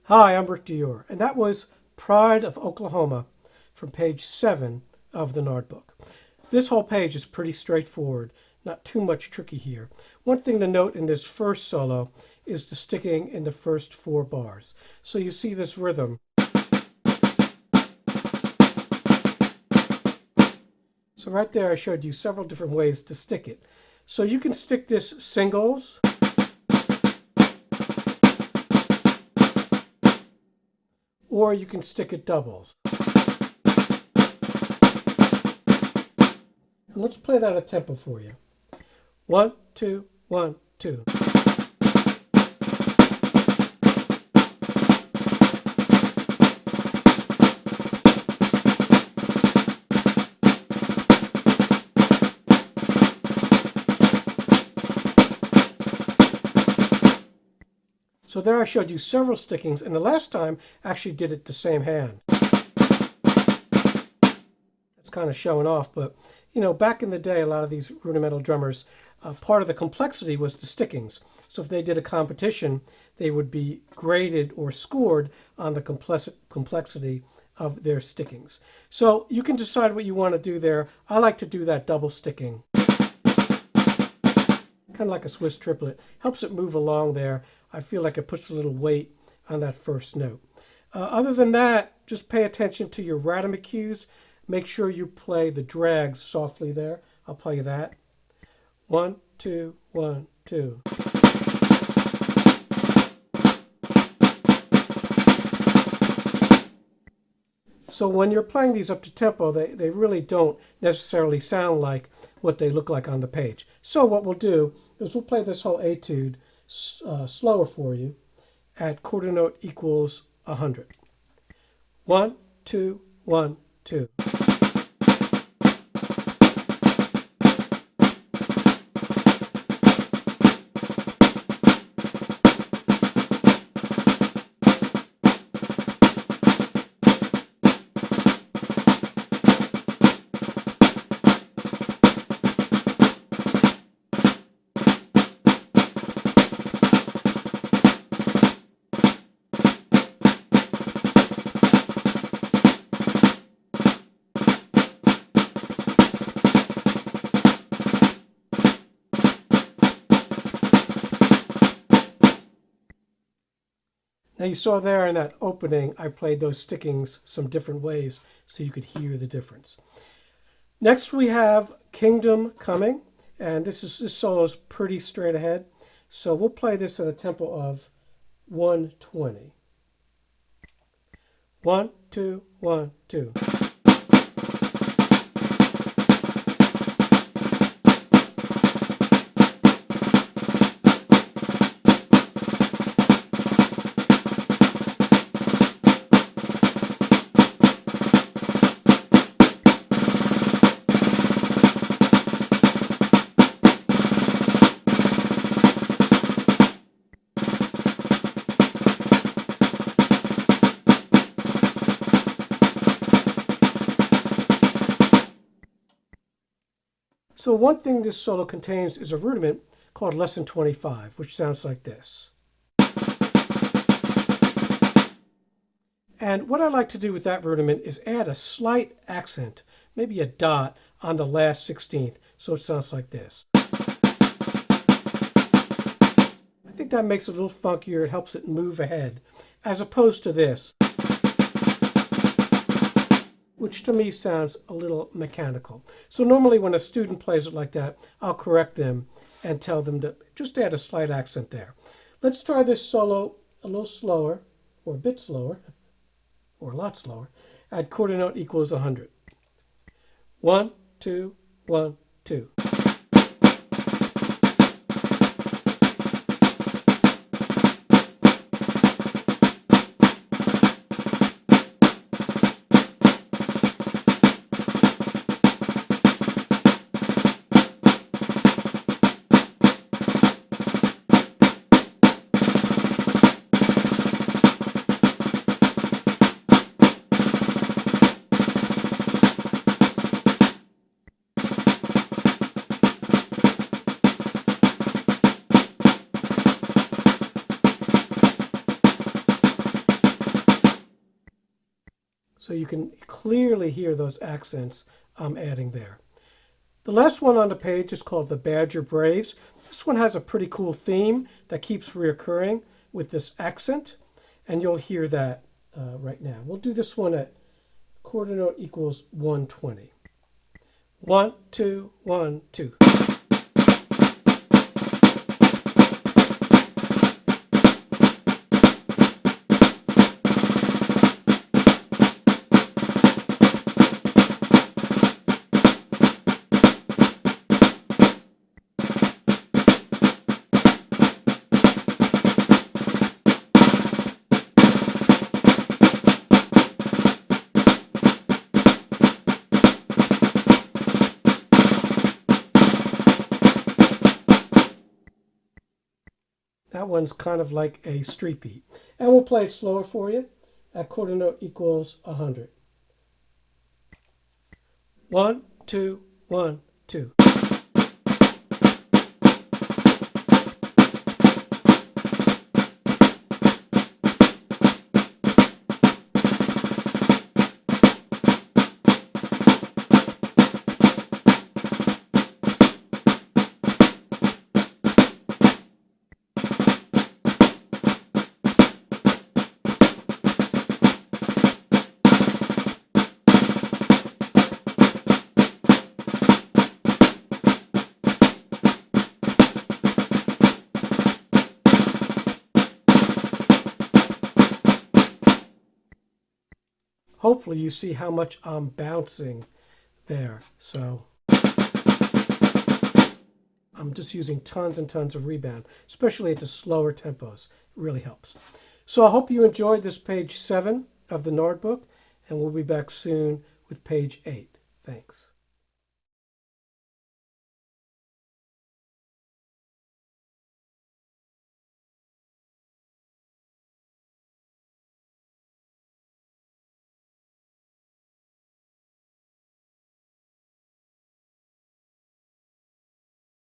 Hi, I'm Rick Dior, and that was Pride of Oklahoma from page 7 of the N.A.R.D book. This whole page is pretty straightforward, not too much tricky here. One thing to note in this first solo is the sticking in the first 4 bars. So you see this rhythm. So right there I showed you several different ways to stick it. So you can stick this singles, or you can stick it doubles. And let's play that at tempo for you. 1, 2, 1, 2. So there I showed you several stickings, and the last time I actually did it the same hand. It's kind of showing off, but you know, back in the day, a lot of these rudimental drummers, part of the complexity was the stickings. So if they did a competition, they would be graded or scored on the complexity of their stickings. So you can decide what you want to do there. I like to do that double sticking. Kind of like a Swiss triplet. Helps it move along there. I feel like it puts a little weight on that first note. Other than that, just pay attention to your rhythmic cues. Make sure you play the drags softly there. I'll play that. 1, 2, 1, 2. So when you're playing these up to tempo, they really don't necessarily sound like what they look like on the page. So what we'll do is we'll play this whole etude slower for you at quarter note equals 100. 1, 2, 1, 2. Now you saw there in that opening, I played those stickings some different ways so you could hear the difference. Next we have Kingdom Coming, and this solo is pretty straight ahead. So we'll play this at a tempo of 120. 1, 2, 1, 2. So one thing this solo contains is a rudiment called Lesson 25, which sounds like this. And what I like to do with that rudiment is add a slight accent, maybe a dot, on the last 16th, so it sounds like this. I think that makes it a little funkier, it helps it move ahead, as opposed to this, which to me sounds a little mechanical. So normally when a student plays it like that, I'll correct them and tell them to just add a slight accent there. Let's try this solo a little slower, or a bit slower, or a lot slower, at quarter note equals 100. 1, 2, 1, 2. you can clearly hear those accents I'm adding there. The last one on the page is called the Badger Braves. This one has a pretty cool theme that keeps reoccurring with this accent, and you'll hear that right now. We'll do this one at quarter note equals 120. 1, 2, 1, 2. That one's kind of like a street beat. And we'll play it slower for you at quarter note equals 100. 1, 2, 1, 2. Hopefully you see how much I'm bouncing there. So I'm just using tons and tons of rebound, especially at the slower tempos. It really helps. So I hope you enjoyed this page 7 of the N.A.R.D book, and we'll be back soon with page 8. Thanks.